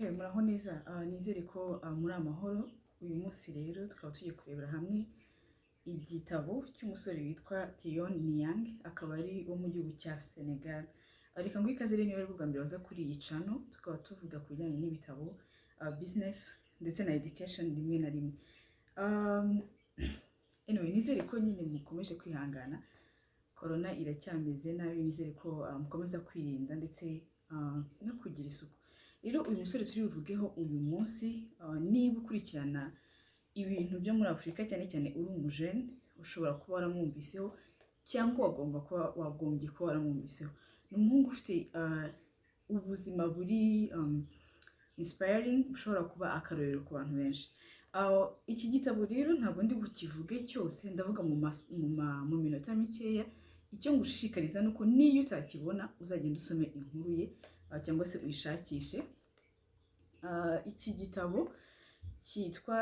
Muraho neza nizere ko muri amahoro. Uyu munsi rero tukaba tugiye kurebera hamwe igitabo cy'umusore witwa Theon Niang, akaba ari wo mu gihugu cya Senegal. Reka ngo ikaze rero niba ari bwa mbere baza kuri iyi channel, tukaba tuvuga ku bijyanye n'ibitabo, business ndetse na education rimwe na rimwe. Anyway, nizere ko nyine mukomeje kwihangana, corona iracyameze nabi, nizere ko mukomeza kwirinda ndetse no kugira isuku. Rero uyu musore turi buvugeho uyu munsi, niba ukurikirana ibintu byo muri Afurika cyane cyane uri umujene, ushobora kuba waramwumviseho cyangwa wagombye kuba waramwumviseho. Ni umuhungu ufite ubuzima buri inspiring, ushobora kuba akarorero ku bantu benshi. Iki gitabo rero ntabwo ndi bukivuge cyose, ndavuga mu minota mikeya. Icyo ngushishikariza nuko niyo utakibona uzagenda usome inkuru ye cyangwa se uyishakishe. Iki gitabo cyitwa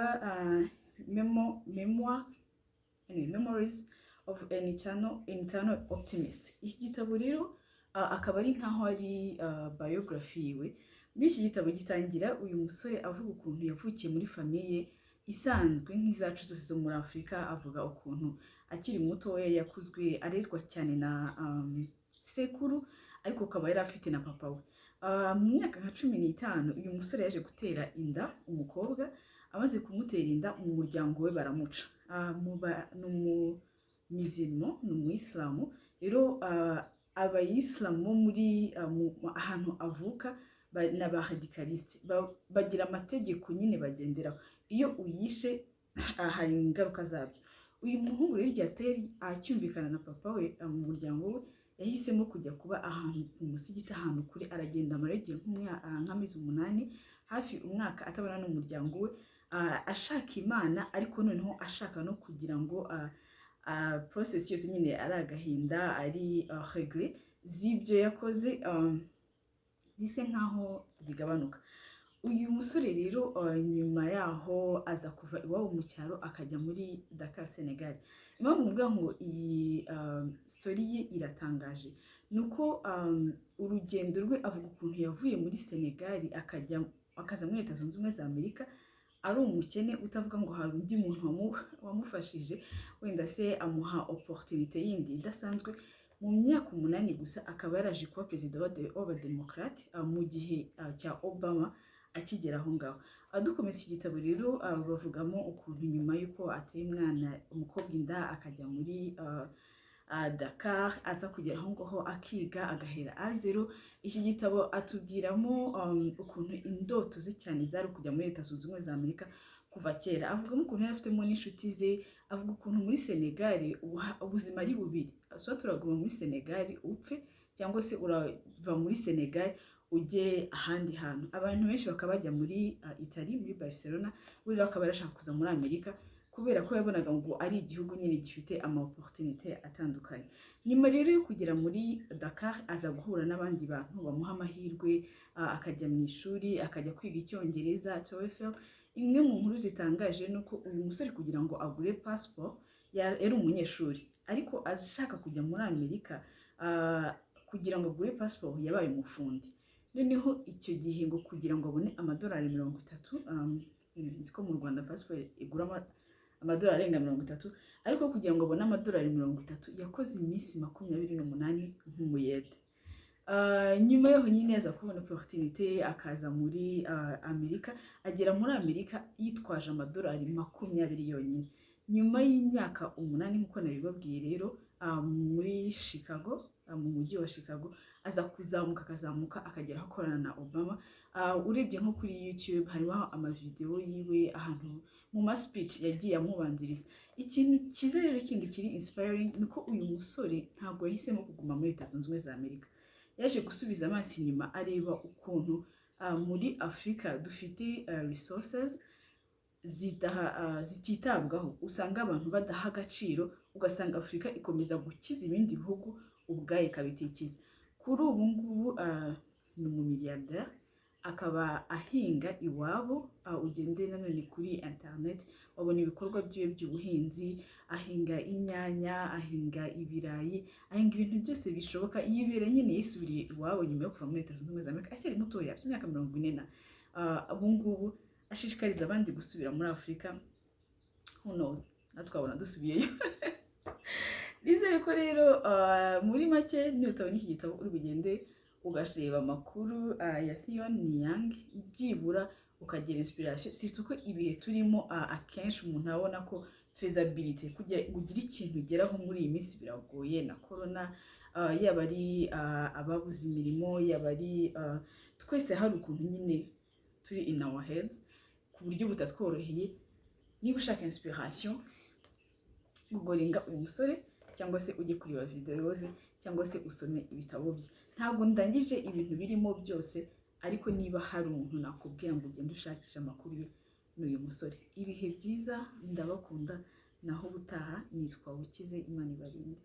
Memories of an Eternal Optimist. Iki gitabo rero akaba ari nkaho ari biography yiwe. Muri iki gitabo gitangira uyu musore avuga ukuntu yavukiye muri famiye isanzwe nk'izacu zose zo muri Afurika. Avuga ukuntu akiri mutoya yakuzwe arerwa cyane na sekuru, ariko akaba yari afite na papa we. Mu myaka nka 15 uyu musore yaje gutera inda umukobwa. Amaze kumutera inda mu muryango we baramuca. Ni umuyisilamu. Rero abayisilamu muri ahantu avuka n'aba radicaliste bagira amategeko nyine bagenderaho. Iyo uyishe hari ingaruka zabyo. Uyu muhungu rero igihe acyumvikana na papa we mu muryango we, yahisemo kujya kuba ahantu ku musigiti, ahantu kure. Aragenda amaregeye nk'amezi 8, hafi umwaka atabona n'umuryango we, ashaka Imana, ariko noneho ashaka no kugira ngo process yose nyine ari agahinda, ari regret z'ibyo yakoze zise nkaho zigabanuka. Uyu musore rero nyuma yaho aza kuva iwabo mu cyaro akajya muri Dakar, Senegal. Impamvu mvuga ngo iyi story ye iratangaje nuko urugendo rwe, avuga ukuntu yavuye muri Senegal akaza muri Leta Zunze Ubumwe za Amerika ari umukene, utavuga ngo hari undi muntu wamufashije wenda se amuha opportunité yindi idasanzwe. Mu myaka 8 gusa akaba yaraje kuba perezida w'abademokrate mu gihe cya Obama akigera aho ngaho. Dukomeza iki gitabo rero bavugamo ukuntu nyuma y'uko ateye umukobwa inda akajya muri Dakar, aza kugera aho ngaho akiga agahera azero. Iki gitabo atubwiramo ukuntu indoto ze cyane zari kujya muri Leta Zunze Ubumwe za Amerika kuva kera. Avugamo ukuntu yari afitemo n'inshuti ze. Avuga ukuntu muri Senegal ubuzima ari bubiri: so turaguma muri Senegal upfe, cyangwa se urava muri Senegal ujye ahandi hantu. Abantu benshi bakaba bajya muri Italy, muri Barcelona. We rero akaba yarashaka kuza muri Amerika kubera ko yabonaga ngo ari igihugu nyine gifite ama opportunité atandukanye. Nyuma rero yo kugera muri Dakar, aza guhura n'abandi bantu bamuha amahirwe, akajya mu ishuri, akajya kwiga Icyongereza TOEFL. Imwe mu nkuru zitangaje nuko uyu musore kugira ngo agure passport yari umunyeshuri, ariko ashaka kujya muri Amerika kugira ngo agure passport yabaye umufundi. Noneho icyo gihe ngo kugira ngo abone amadolari 30, nzi ko mu Rwanda passport igura amadolari arenga 30, ariko kugira ngo abone amadolari 30 yakoze iminsi 28 nk'umuyede. Nyuma yaho nyine yaza kubona opportunité akaza muri Amerika. Agera muri Amerika yitwaje amadolari 20 yonyine. Nyuma y'imyaka 8 nk'uko nabibabwiye rero, muri Chicago, mu mujyi wa Chicago, aza akazamuka akagera akorana na Obama. Urebye nko kuri YouTube harimo amavideo yiwe ahantu mu speech yagiye amubanziriza. Ikintu cyiza rero kindi kiri inspiring nuko uyu musore ntabwo yahisemo kuguma muri Leta Zunze Ubumwe za Amerika. Yaje gusubiza amaso inyuma areba ukuntu muri Afrika dufite resources zititabwaho. Usanga abantu badaha agaciro, ugasanga Afrika ikomeza gukiza ibindi bihugu ubwaye kabitikiza. Kuri ubu ngubu ni umumiliyarderi, akaba ahinga iwabo. Ugende nanone kuri internet wabona ibikorwa byiwe by'ubuhinzi. Ahinga inyanya, ahinga ibirayi, ahinga ibintu byose bishoboka. Yibera nyine yisubiriye iwabo nyuma yo kuva muri Leta Zunze Ubumwe za Amerika akiri mutoya, afite imyaka 40. ubu ngubu ashishikariza abandi gusubira muri Afurika. Who knows, natwabona dusubiyeyo. Nizere ko rero muri make nutabona iki gitabo uri bugende ugashreba amakuru ya Theon Niyang, byibura ukagira inspiration, surtout ko ibihe turimo akenshi umuntu abona ko feasibility kugira ngo ugire ikintu ugeraho muri iyi minsi biragoye, na corona yaba ari ababuze imirimo, yaba ari twese hari ukuntu nyine turi in our heads ku buryo butatworoheye. Niba ushaka inspiration, gugoringa uyu musore cyangwa se ujye kureba video ze cyangwa se usome ibitabo bye. Ntabwo ndangije ibintu birimo byose, ariko niba hari umuntu nakubwira ngo ugende ushakisha amakuru ye n'uyu musore. Ibihe byiza, ndabakunda, naho butaha. Nitwa Bukize, Imana ibarinde.